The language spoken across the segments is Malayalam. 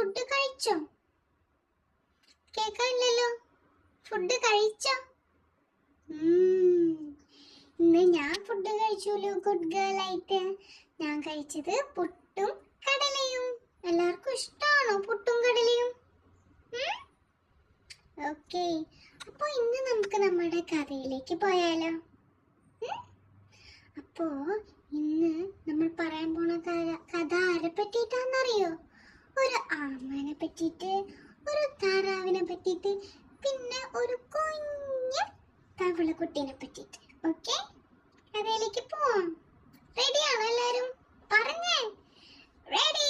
ഫുഡ് കഴിച്ചോ? കേൾക്കാനില്ലല്ലോ. ഫുഡ് കഴിച്ചോ? ഇന്ന് ഞാൻ ഫുഡ് കഴിച്ചോലോ, ഗുഡ് ഗേൾ ആയിട്ട്. ഞാൻ കഴിച്ചത് പുട്ടും കടലയും. എല്ലാവർക്കും ഇഷ്ടമാണോ പുട്ടും കടലയും? ഓക്കെ, അപ്പോൾ ഇന്ന് നമുക്ക് നമ്മുടെ കഥയിലേക്ക് പോയാലോ? അപ്പോ ഇന്ന് നമ്മൾ പറയാൻ പോണ കഥ ആരെ പറ്റിയിട്ടാണെന്നറിയോ? ഒരു ആമനെ പറ്റിയിട്ട്, ഒരു താറാവിനെ പറ്റിയിട്ട്, പിന്നെ ഒരു കുഞ്ഞു തവളക്കുട്ടീനെ പറ്റിയിട്ട്. ഓക്കെ, കഥയിലേക്ക് പോവാം. റെഡിയാണോ എല്ലാരും? പറഞ്ഞേ, റെഡി.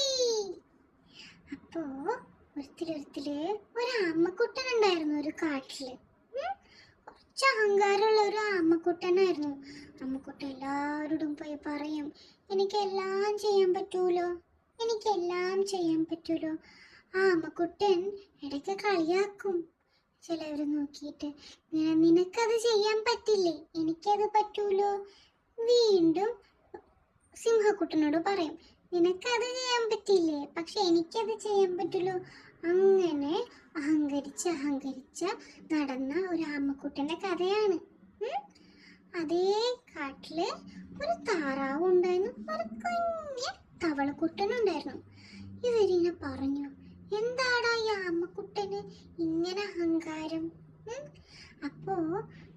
അപ്പോ ഒരിക്കല് ഒരു ആമക്കുട്ടനുണ്ടായിരുന്നു ഒരു കാട്ടില്. കുറച്ച് അഹങ്കാരമുള്ള ഒരു ആമക്കുട്ടനായിരുന്നു. അമ്മക്കുട്ടൻ എല്ലാവരോടും പോയി പറയും, എനിക്കെല്ലാം ചെയ്യാൻ പറ്റൂലോ, എനിക്കെല്ലാം ചെയ്യാൻ പറ്റൂലോ. ആ അമ്മക്കുട്ടൻ ഇടയ്ക്ക് കളിയാക്കും. ചിലവർ നോക്കിയിട്ട് നിനക്കത് ചെയ്യാൻ പറ്റില്ലേ, എനിക്കത് പറ്റൂലോ. വീണ്ടും സിംഹക്കുട്ടനോട് പറയും, നിനക്കത് ചെയ്യാൻ പറ്റില്ലേ, പക്ഷെ എനിക്കത് ചെയ്യാൻ പറ്റുള്ളൂ. അങ്ങനെ അഹങ്കരിച്ച നടന്ന ഒരു ആമക്കുട്ടൻ്റെ കഥയാണ്. അതേ കാട്ടില് ഒരു താറാവ് ഉണ്ടായിരുന്നു, ഒരു കുഞ്ഞ് തവളക്കുട്ടനുണ്ടായിരുന്നു. ഇവരിങ്ങനെ പറഞ്ഞു, എന്താടാ ഈ ആമക്കുട്ടന് ഇങ്ങനെ അഹങ്കാരം? അപ്പോ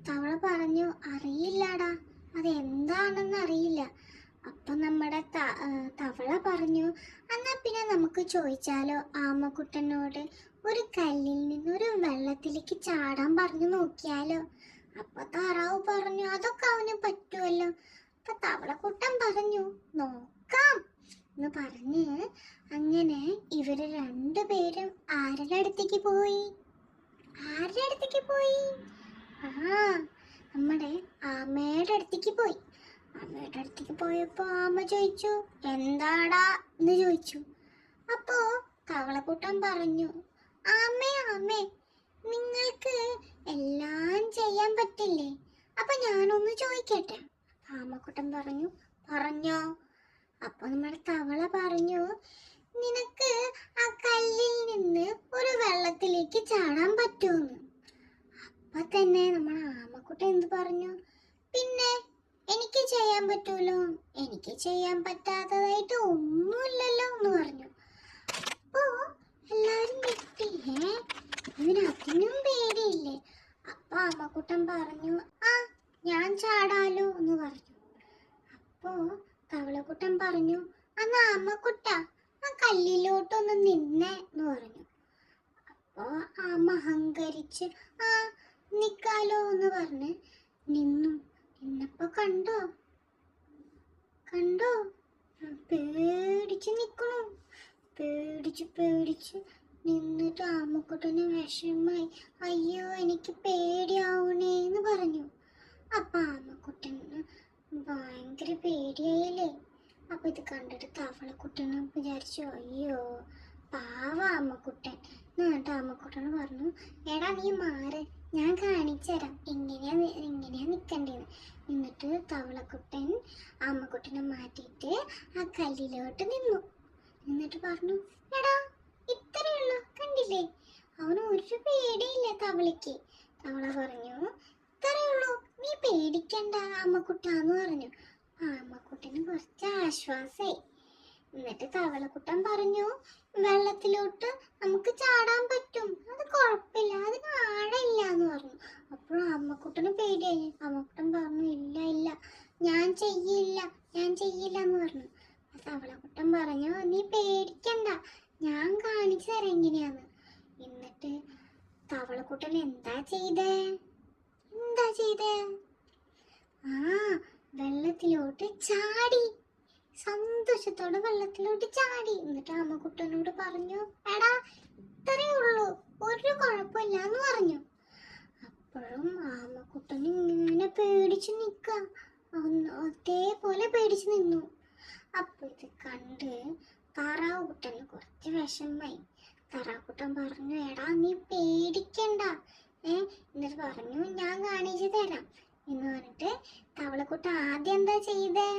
തവള പറഞ്ഞു, അറിയില്ലാടാ, അതെന്താണെന്ന് അറിയില്ല. അപ്പൊ നമ്മുടെ തവള പറഞ്ഞു, എന്നാ പിന്നെ നമുക്ക് ചോദിച്ചാലോ ആമക്കുട്ടനോട്, ഒരു കല്ലിൽ നിന്ന് ഒരു വെള്ളത്തിലേക്ക് ചാടാൻ പറഞ്ഞു നോക്കിയാലോ? അപ്പൊ താറാവ് പറഞ്ഞു, അതൊക്കെ അവന് പറ്റുമല്ലോ. അപ്പൊ തവളക്കുട്ടൻ പറഞ്ഞു, നോക്കാം എന്ന് പറഞ്ഞ് അങ്ങനെ ഇവര് രണ്ടുപേരും ആരുടെ അടുത്തേക്ക് പോയി? നമ്മുടെ ആമയുടെ അടുത്തേക്ക് പോയി. ആമയുടെ അടുത്തേക്ക് പോയപ്പോ ആമ ചോദിച്ചു, എന്താടാ എന്ന് ചോദിച്ചു. അപ്പോ തവളക്കുട്ടൻ പറഞ്ഞു, ആമേ നിങ്ങൾക്ക് എല്ലാം ചെയ്യാൻ പറ്റില്ലേ? അപ്പൊ ഞാനൊന്ന് ചോദിക്കട്ടെ? ആമക്കുട്ടൻ പറഞ്ഞു, പറഞ്ഞോ. അപ്പൊ നമ്മുടെ തവള പറഞ്ഞു, നിനക്ക് ആ കല്ലിൽ നിന്ന് ഒരു വെള്ളത്തിലേക്ക് ചാടാൻ പറ്റുമെന്ന്. അപ്പൊ തന്നെ നമ്മുടെ ആമക്കുട്ടൻ എന്ത് പറഞ്ഞു, പിന്നെ എനിക്ക് ചെയ്യാൻ പറ്റൂലോ, എനിക്ക് ചെയ്യാൻ പറ്റാത്തതായിട്ട് ഒന്നുമില്ലല്ലോ എന്ന് പറഞ്ഞു. അപ്പോ എല്ലാരും ഞെട്ടി, ഇതിനും പേടിയില്ലേ? അപ്പൊ ആമക്കുട്ടൻ പറഞ്ഞു, ആ ഞാൻ ചാടാലോ എന്ന് പറഞ്ഞു. അപ്പോ തവളക്കുട്ടൻ പറഞ്ഞു, അന്ന് ആമക്കുട്ട ആ കല്ലിലോട്ടൊന്ന് നിന്നേ എന്ന് പറഞ്ഞു. അപ്പോ ആമ അഹങ്കരിച്ച് ആ നിക്കാലോ എന്ന് പറഞ്ഞ് നിന്നപ്പോ കണ്ടോ പേടിച്ച് നിക്കണു. പേടിച്ച് നിന്നിട്ട് ആമക്കുട്ടന് വിഷമായി, അയ്യോ എനിക്ക് പേടിയാവണേ എന്ന് പറഞ്ഞു. അപ്പൊ ആമക്കുട്ടന് ഭയങ്കര പേടിയായില്ലേ. അപ്പൊ ഇത് കണ്ടിട്ട് തവളക്കുട്ടന് വിചാരിച്ചു, അയ്യോ പാവ ആമക്കുട്ടൻ. എന്നിട്ട് ആമക്കുട്ടന് പറഞ്ഞു, എടാ നീ മാറ്, ഞാൻ കാണിച്ചു തരാം എങ്ങനെയാ നിക്കണ്ടേന്ന്. എന്നിട്ട് തവളക്കുട്ടൻ ആമക്കുട്ടനെ മാറ്റിയിട്ട് ആ കല്ലിലോട്ട് നിന്നു. എന്നിട്ട് പറഞ്ഞു, എടാ ഇത്രയുള്ളൂ, കണ്ടില്ലേ, അവന് ഒരു പേടിയില്ല തവളയ്ക്ക്. തവള പറഞ്ഞു, ഇത്രയുള്ളൂ, നീ പേടിക്കണ്ട ആമക്കുട്ടാന്ന് പറഞ്ഞു. ആമക്കുട്ടന് കുറച്ച് ആശ്വാസായി. എന്നിട്ട് തവളക്കുട്ടൻ പറഞ്ഞു, വെള്ളത്തിലോട്ട് നമുക്ക് ചാടാൻ പറ്റും, അത് കുഴപ്പമില്ല, അതിന് ആഴമില്ല എന്ന് പറഞ്ഞു. അപ്പോൾ അമ്മക്കുട്ടന് പേടിയായി. അമ്മക്കുട്ടൻ പറഞ്ഞു, ഇല്ല ഞാൻ ചെയ്യില്ല എന്ന് പറഞ്ഞു. തവളക്കുട്ടൻ പറഞ്ഞു, നീ പേടിക്കണ്ട, ഞാൻ കാണിച്ചു തരാം എങ്ങനെയാന്ന്. എന്നിട്ട് തവളക്കുട്ടൻ എന്താ ചെയ്തേ? വെള്ളത്തിലോട്ട് ചാടി, സന്തോഷത്തോടെ വെള്ളത്തിലോട്ട് ചാടി. എന്നിട്ട് ആമക്കുട്ടനോട് പറഞ്ഞു, എടാ ഇത്രയേ ഉള്ളൂ, ഒരു കുഴപ്പമില്ല എന്ന് പറഞ്ഞു. അപ്പോഴും ആമക്കുട്ടൻ ഇങ്ങനെ പേടിച്ച് നിൽക്കുക, അതേപോലെ പേടിച്ച് നിന്നു. അപ്പൊ ഇത് കണ്ട് താറാവുകുട്ടന് കുറച്ച് വിഷമായി. താറാവുകുട്ടൻ പറഞ്ഞു, എടാ നീ പേടിക്കണ്ട, എന്നിട്ട് പറഞ്ഞു, ഞാൻ കാണിച്ചു തരാം എന്ന് പറഞ്ഞിട്ട് തവളക്കുട്ട ആദ്യം എന്താ ചെയ്തേ?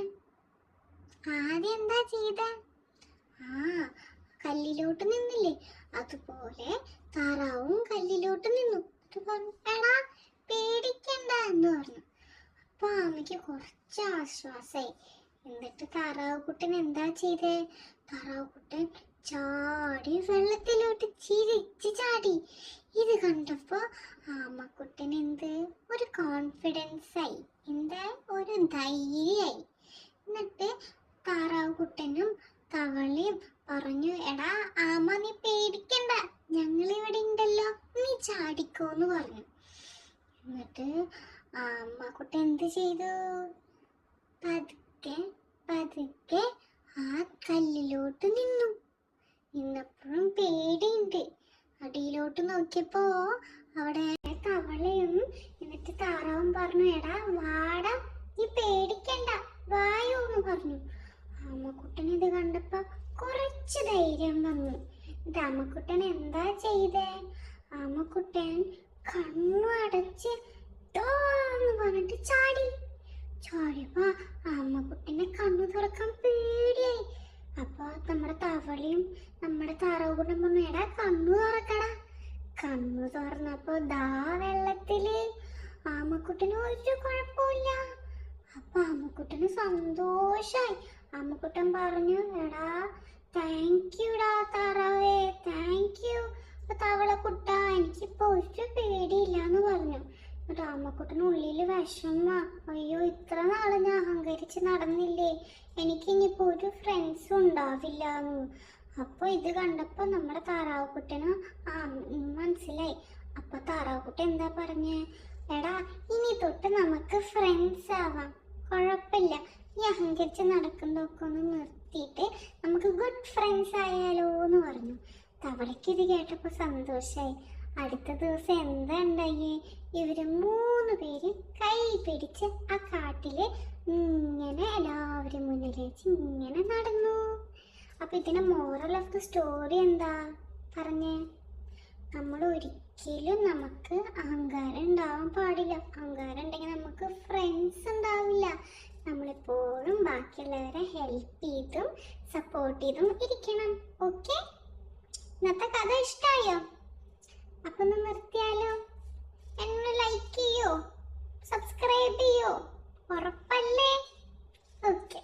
കല്ലിലോട്ട് നിന്നില്ലേ, അതുപോലെ താറാവും കല്ലിലോട്ട് നിന്നു. എന്നിട്ട് പറഞ്ഞു, എടാ പേടിക്കണ്ട എന്ന് പറഞ്ഞു. അപ്പൊ ആമയ്ക്ക് കുറച്ച് ആശ്വാസായി. എന്നിട്ട് താറാവുകുട്ടൻ എന്താ ചെയ്തേ? താറാവുകുട്ടൻ ചാടി വെള്ളത്തിലോട്ട് ചിരിച്ച് ചാടി. ഇത് കണ്ടപ്പോ ആമക്കുട്ടൻ ഒരു കോൺഫിഡൻസ് ആയി, ഒരു ധൈര്യമായി. എന്നിട്ട് താറാവുകുട്ടനും തവളയും പറഞ്ഞു, എടാ ആമ നീ പേടിക്കണ്ട, ഞങ്ങളിവിടെ ഉണ്ടല്ലോ, നീ ചാടിക്കോന്ന് പറഞ്ഞു. എന്നിട്ട് ആമക്കുട്ടൻ എന്ത് ചെയ്തു? പതുക്കെ പതുക്കെ ആ കല്ലിലോട്ട് നിന്നപ്പോഴും പേടിയുണ്ട്. അടിയിലോട്ട് നോക്കിയപ്പോ അവിടെ തവളയും എന്നിട്ട് താറാവും പറഞ്ഞു, എടാ വാടാ, നീ പേടിക്കണ്ട, വായോ എന്ന് പറഞ്ഞു. ആമക്കുട്ടൻ ഇത് കണ്ടപ്പോ കുറച്ച് ധൈര്യം വന്നു. എന്നിട്ട് ആമക്കുട്ടൻ എന്താ ചെയ്തേ? ആമക്കുട്ടൻ കണ്ണു അടച്ച് എന്ന് പറഞ്ഞിട്ട് ചാടിയപ്പോ ആമക്കുട്ടനെ കണ്ണു തുറക്കാൻ പേടിയായി. അപ്പൊ നമ്മുടെ തവളയും നമ്മുടെ താറാവുകുട്ടൻ പറഞ്ഞു, എടാ കണ്ണു തുറക്കടാ. കണ്ണു തുറന്നപ്പോ ദാ വെള്ളത്തില് ആമക്കുട്ടന് ഒരു കുഴപ്പമില്ല. അപ്പൊ ആമക്കുട്ടന് സന്തോഷായി. ആമക്കുട്ടൻ പറഞ്ഞു, എടാ താങ്ക് യുടാ താറാവേ, താങ്ക് യു തവളക്കുട്ട, എനിക്കിപ്പോ ഒരു പേടിയില്ലാന്ന് പറഞ്ഞു. ആമക്കുട്ടന് ഉള്ളില് വിഷമ, അയ്യോ ഇത്ര നാള് ഞാൻ അഹങ്കരിച്ച് നടന്നില്ലേ, എനിക്കിനിയിപ്പോ ഒരു ഫ്രണ്ട്സും ഉണ്ടാവില്ല. അപ്പൊ ഇത് കണ്ടപ്പോ നമ്മുടെ താറാവുകുട്ടന് മനസ്സിലായി. അപ്പൊ താറാവുകുട്ടൻ എന്താ പറഞ്ഞേ? എടാ ഇനി തൊട്ട് നമുക്ക് ഫ്രണ്ട്സ് ആവാം, കുഴപ്പമില്ല, ഈ അഹങ്കരിച്ച് നടക്കുന്നതൊക്കെ ഒന്ന് നിർത്തിയിട്ട് നമുക്ക് ഗുഡ് ഫ്രണ്ട്സ് ആയാലോ എന്ന് പറഞ്ഞു. തവളയ്ക്ക് ഇത് കേട്ടപ്പോ സന്തോഷായി. അടുത്ത ദിവസം എന്താ ഉണ്ടായി? ഇവര് 3 പേര് കൈ പിടിച്ച് ആ കാട്ടില് ഇങ്ങനെ എല്ലാവരും മുന്നിൽ വെച്ച് ഇങ്ങനെ നടന്നു. അപ്പൊ ഇതിന്റെ മോറൽ ഓഫ് ദ സ്റ്റോറി എന്താ പറഞ്ഞേ? നമ്മൾ ഒരിക്കലും നമുക്ക് അഹങ്കാരം ഉണ്ടാവാൻ പാടില്ല. അഹങ്കാരം ഉണ്ടെങ്കിൽ നമുക്ക് ഫ്രണ്ട്സ് ഉണ്ടാവില്ല. നമ്മളെപ്പോഴും ബാക്കിയുള്ളവരെ ഹെൽപ്പ് ചെയ്തും സപ്പോർട്ട് ചെയ്തും ഇരിക്കണം. ഓക്കെ, ഇന്നത്തെ കഥ ഇഷ്ടമായോ? അപ്പൊ ഒന്ന് നിർത്തിയാലോ? എന്നെ ലൈക്ക് ചെയ്യോ, സബ്സ്ക്രൈബ് ചെയ്യോ? ഉറപ്പല്ലേ? ഓക്കെ,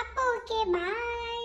അപ്പൊ ഓക്കെ, ബൈ.